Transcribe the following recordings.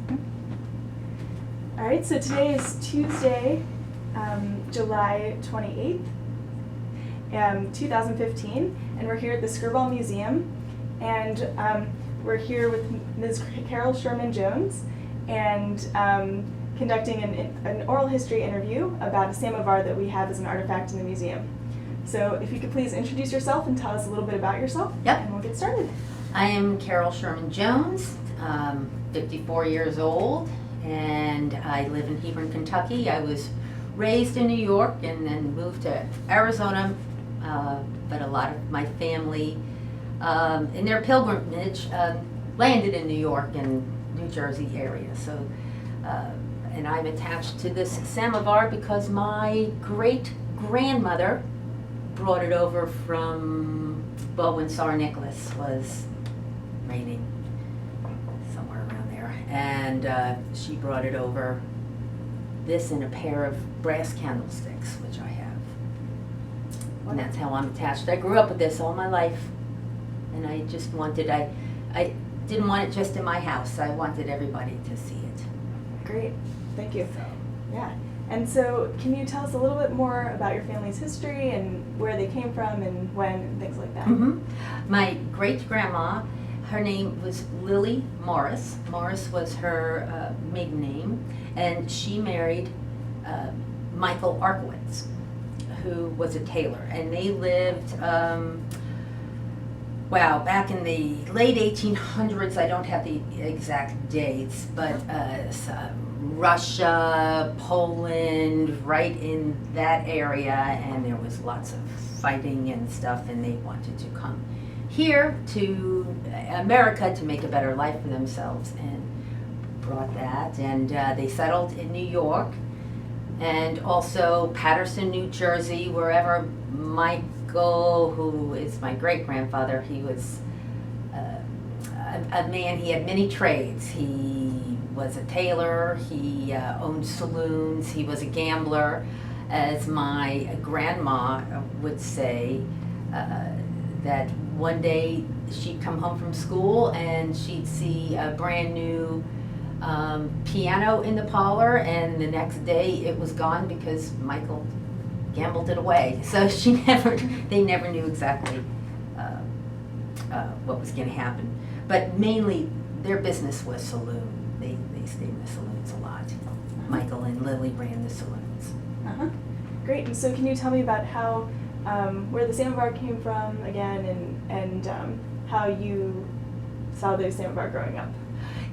All right, so today is Tuesday, July 28th, 2015, and we're here at the Skirball Museum, and we're here with Ms. Carol Sherman-Jones, and conducting an oral history interview about a samovar that we have as an artifact in the museum. So if you could please introduce yourself and tell us a little bit about yourself, Yep. and we'll get started. I am Carol Sherman-Jones, 54 years old, and I live in Hebron, Kentucky. I was raised in New York and then moved to Arizona, but a lot of my family in their pilgrimage landed in New York and New Jersey area. So, and I'm attached to this samovar because my great-grandmother brought it over from, well, when Tsar Nicholas was reigning, somewhere around there. And she brought it over, this and a pair of brass candlesticks, which I have. And that's how I'm attached. I grew up with this all my life. And I just wanted, I didn't want it just in my house. I wanted everybody to see it. Great, thank you. So, Yeah, and so can you tell us a little bit more about your family's history and where they came from and when and things like that? My great-grandma, her name was Lily Morris. Morris was her maiden name, and she married Michael Arkowitz, who was a tailor, and they lived, back in the late 1800s. I don't have the exact dates, but Russia, Poland, right in that area, and there was lots of fighting and stuff, and they wanted to come here to America to make a better life for themselves, and brought that, and they settled in New York, and also Paterson, New Jersey, wherever Michael, who is my great-grandfather, he was a man, he had many trades. He was a tailor, he owned saloons, he was a gambler. As my grandma would say, that one day she'd come home from school and she'd see a brand new piano in the parlor, and the next day it was gone because Michael gambled it away. So they never knew exactly what was going to happen. But mainly their business was saloon. They stayed in the saloons a lot. Michael and Lily ran the saloons. Great, and so can you tell me about how, where the samovar came from again, and how you saw the samovar growing up?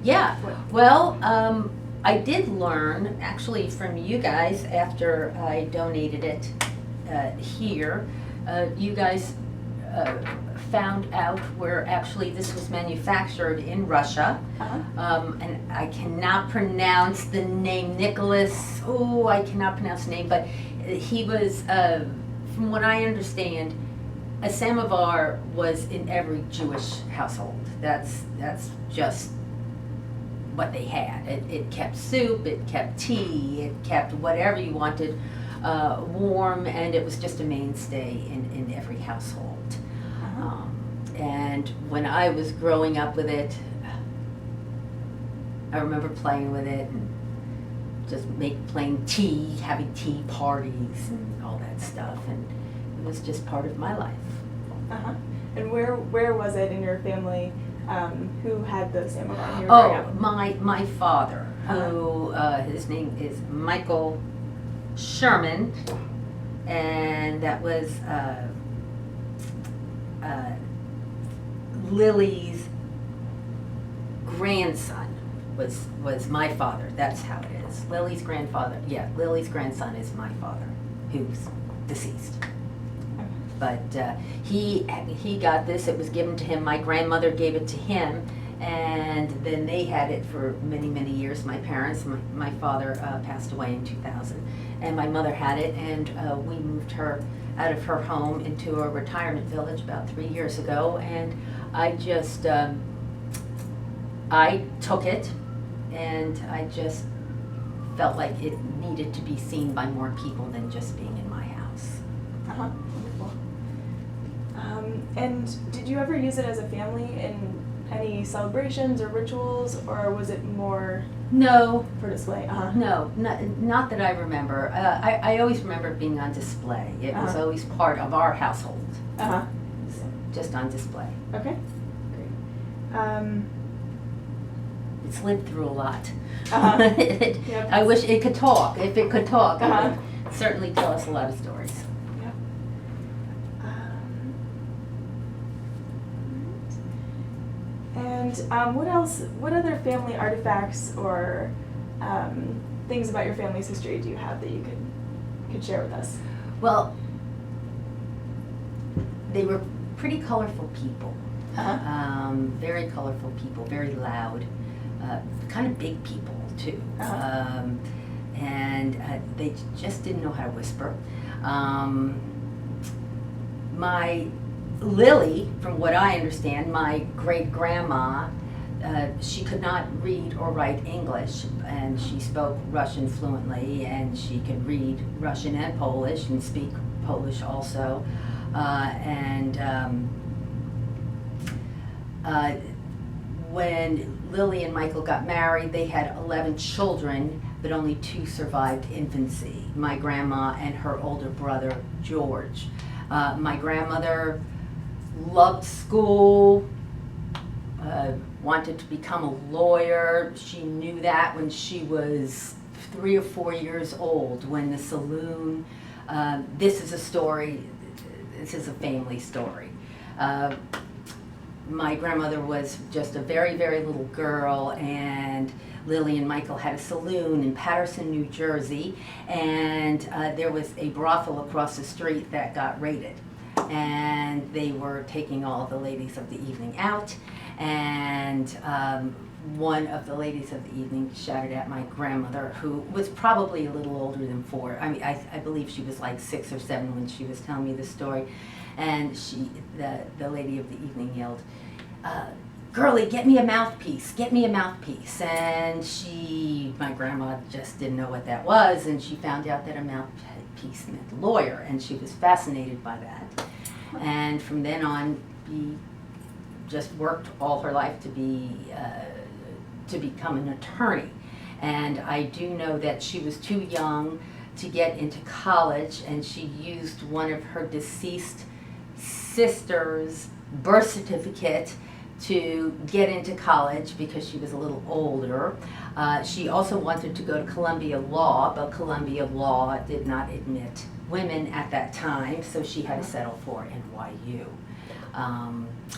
Yeah, well, I did learn actually from you guys after I donated it here. You guys found out where actually this was manufactured in Russia. And I cannot pronounce the name, Nicholas, I cannot pronounce the name, but he was, from what I understand, a samovar was in every Jewish household. That's just what they had. It kept soup, it kept tea, it kept whatever you wanted warm, and it was just a mainstay in every household. And when I was growing up with it, I remember playing with it and just playing tea, having tea parties and all that stuff, and it was just part of my life. And where was it in your family? Who had the samovar when you were growing up? My father, who his name is Michael Sherman, and that was Lily's grandson was my father. That's how it is. Lily's grandfather. Yeah, Lily's grandson is my father, who's deceased. But he got this. It was given to him. My grandmother gave it to him, and then they had it for many, many years. My parents. My father passed away in 2000, and my mother had it, and we moved her out of her home into a retirement village about 3 years ago, and I just I took it, and I just felt like it needed to be seen by more people than just being in my house. Wonderful. And did you ever use it as a family in any celebrations or rituals, or was it more No, for display? no, not that I remember. I always remember it being on display. It was always part of our household, just on display. Okay, great. It's lived through a lot. Yep. I wish it could talk. If it could talk, it Uh-huh. would certainly tell us a lot of stories. Yep. And what else? What other family artifacts or things about your family's history do you have that you could share with us? Well, they were pretty colorful people. Very colorful people, very loud, kind of big people too. And they just didn't know how to whisper. My Lily, from what I understand, my great-grandma, she could not read or write English, and she spoke Russian fluently, and she could read Russian and Polish and speak Polish also. When Lily and Michael got married, they had 11 children, but only 2 survived infancy, my grandma and her older brother, George. My grandmother loved school, wanted to become a lawyer. She knew that when she was 3 or 4 years old, when the saloon, this is a story, this is a family story. My grandmother was just a very, very little girl, and Lily and Michael had a saloon in Paterson, New Jersey, and there was a brothel across the street that got raided. And they were taking all the ladies of the evening out, and one of the ladies of the evening shouted at my grandmother, who was probably a little older than 4. I mean, I believe she was like 6 or 7 when she was telling me the story. And the lady of the evening yelled, "Girlie, get me a mouthpiece, get me a mouthpiece." And my grandma just didn't know what that was, and she found out that a mouthpiece meant lawyer, and she was fascinated by that. And from then on, just worked all her life to become an attorney. And I do know that she was too young to get into college, and she used one of her deceased sister's birth certificate to get into college because she was a little older. She also wanted to go to Columbia Law, but Columbia Law did not admit women at that time, so she had to settle for NYU,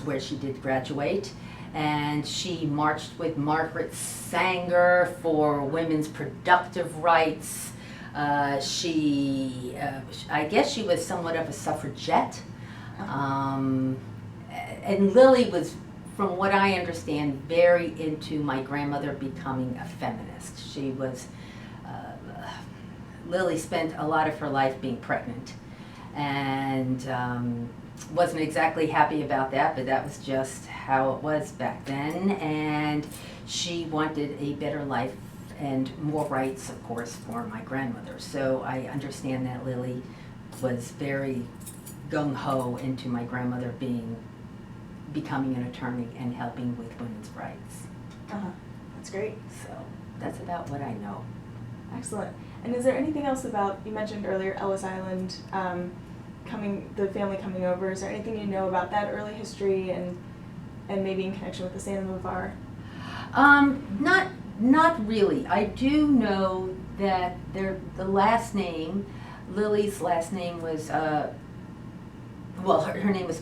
where she did graduate. And she marched with Margaret Sanger for women's productive rights. I guess she was somewhat of a suffragette. And Lily was, from what I understand, very into my grandmother becoming a feminist. She was, Lily spent a lot of her life being pregnant, and wasn't exactly happy about that, but that was just how it was back then. And she wanted a better life and more rights, of course, for my grandmother. So I understand that Lily was very gung-ho into my grandmother becoming an attorney and helping with women's rights. That's great. So that's about what I know. Excellent. And is there anything else about, you mentioned earlier Ellis Island, the family coming over, is there anything you know about that early history and maybe in connection with the Samovar? Not really. I do know that the last name, Lily's last name was, her name was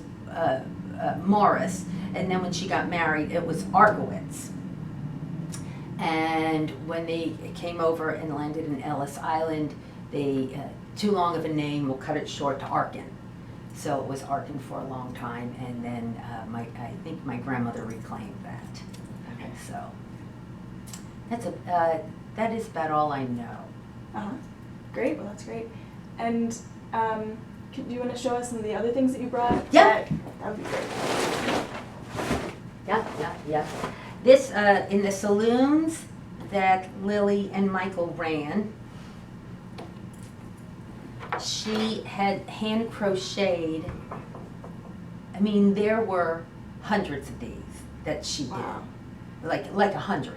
Morris, and then when she got married, it was Arkowitz. And when they came over and landed in Ellis Island, they, too long of a name, we'll cut it short to Arkin. So it was Arkin for a long time, and then I think my grandmother reclaimed that. Okay. So that is about all I know. Great. Well, that's great. And do you want to show us some of the other things that you brought? Yeah. That would be great. Yeah. This, in the saloons that Lily and Michael ran, she had hand crocheted, I mean, there were hundreds of these. that she Wow. did, like 100.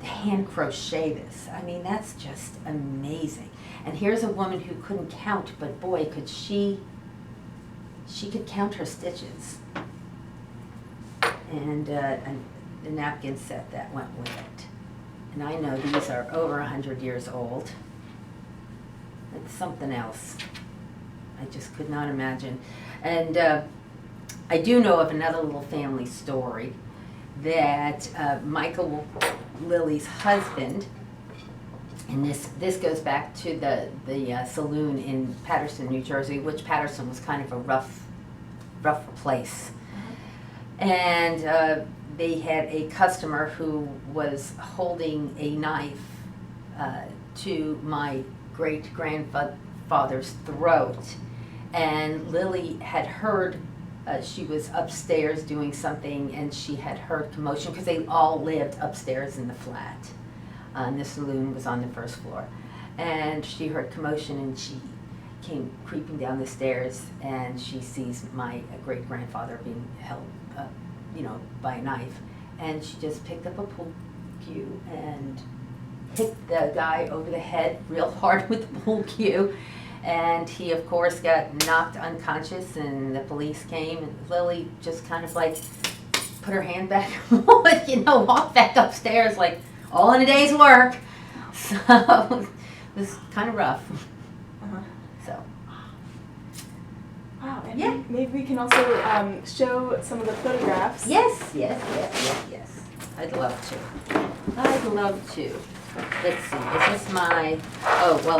To hand crochet this, I mean, that's just amazing. And here's a woman who couldn't count, but boy, could she could count her stitches. And the napkin set that went with it. And I know these are over 100 years old. It's something else. I just could not imagine. And I do know of another little family story that Michael Lily's husband, and this goes back to the saloon in Paterson, New Jersey, which Paterson was kind of a rough place. And they had a customer who was holding a knife to my great-grandfather's throat, and Lily had heard, she was upstairs doing something, and she had heard commotion, because they all lived upstairs in the flat. And the saloon was on the first floor. And she heard commotion, and she came creeping down the stairs, and she sees my great-grandfather being held by a knife. And she just picked up a pool cue and hit the guy over the head real hard with the pool cue. And he, of course, got knocked unconscious, and the police came, and Lily just kind of like put her hand back, walked back upstairs like all in a day's work. So it was kind of rough. Uh-huh. So. Wow, and Yeah. maybe we can also show some of the photographs. Yes. I'd love to. Let's see, is this my,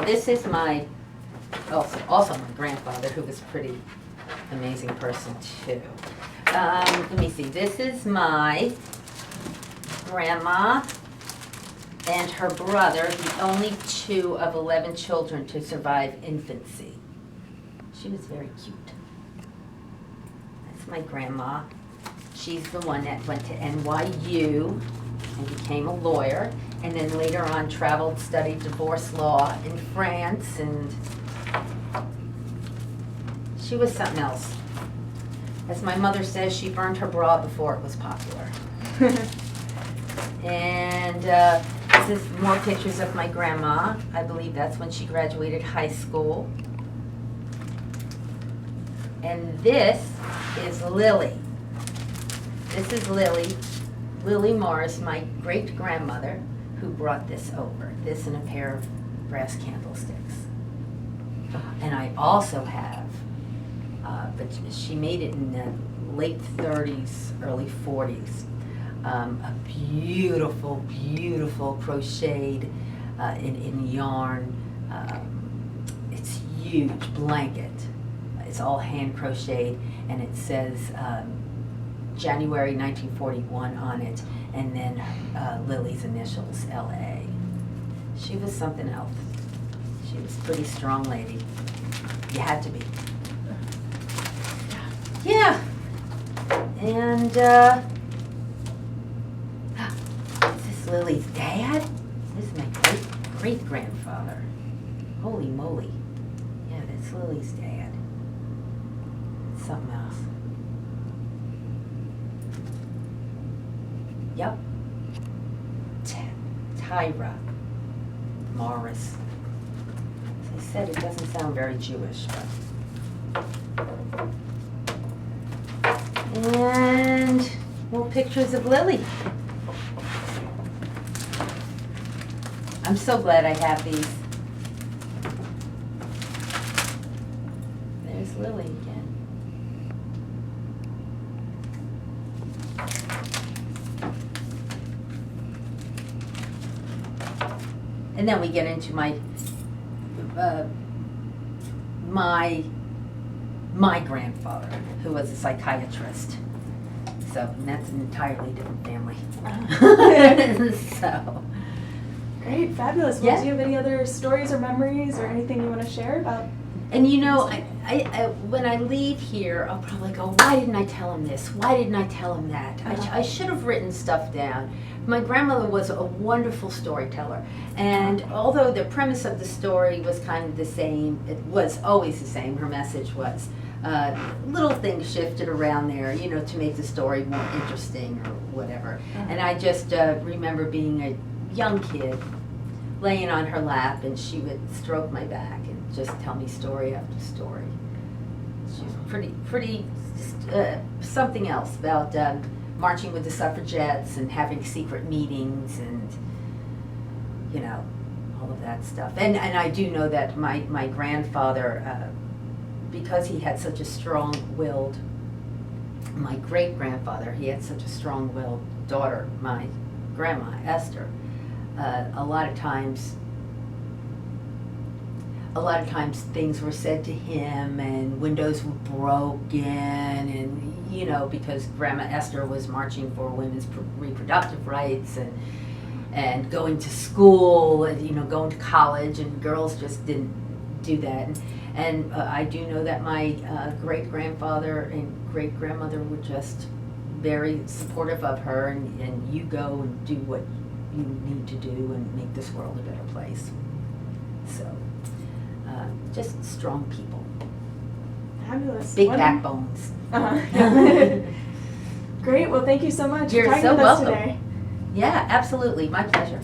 this is my, also my grandfather, who was a pretty amazing person too. Let me see, this is my grandma and her brother, the only 2 of 11 children to survive infancy. She was very cute. That's my grandma. She's the one that went to NYU and became a lawyer, and then later on traveled, studied divorce law in France, and she was something else. As my mother says, she burned her bra before it was popular. And this is more pictures of my grandma. I believe that's when she graduated high school. And this is Lily. This is Lily Morris, my great-grandmother, who brought this over. This and a pair of brass candlesticks. And I also have, but she made it in the late 30s, early 40s, a beautiful crocheted in yarn. It's huge blanket. It's all hand crocheted, and it says January 1941 on it, and then Lily's initials, L.A. She was something else. She was a pretty strong lady. You had to be. Yeah. And is this Lily's dad? This is my great-grandfather. Holy moly. Yeah, that's Lily's dad. Something else. Yep. Tyra Morris. As I said, it doesn't sound very Jewish, but. And more pictures of Lily. I'm so glad I have these. There's Lily again. And then we get into my grandfather, who was a psychiatrist. So, and that's an entirely different family. So. Great, fabulous. Well, Yeah. do you have any other stories or memories or anything you want to share about? And I when I leave here, I'll probably go, why didn't I tell him this? Why didn't I tell him that? I should have written stuff down. My grandmother was a wonderful storyteller, and although the premise of the story was kind of the same, it was always the same. Her message was, little things shifted around there, you know, to make the story more interesting or whatever. And I just remember being a young kid, laying on her lap, and she would stroke my back and just tell me story after story. She's pretty something else about marching with the suffragettes and having secret meetings and, you know, all of that stuff. And I do know that my grandfather, because he had such a strong-willed, my great-grandfather, he had such a strong-willed daughter, my grandma, Esther. A lot of times things were said to him and windows were broken, and, you know, because Grandma Esther was marching for women's reproductive rights and going to school and, you know, going to college, and girls just didn't do that. And I do know that my great-grandfather and great-grandmother were just very supportive of her, and you go and do what you need to do and make this world a better place. So, just strong people. Fabulous. Big backbones. Great. Well, thank you so much You're for talking so with us welcome. today. Yeah, absolutely. My pleasure.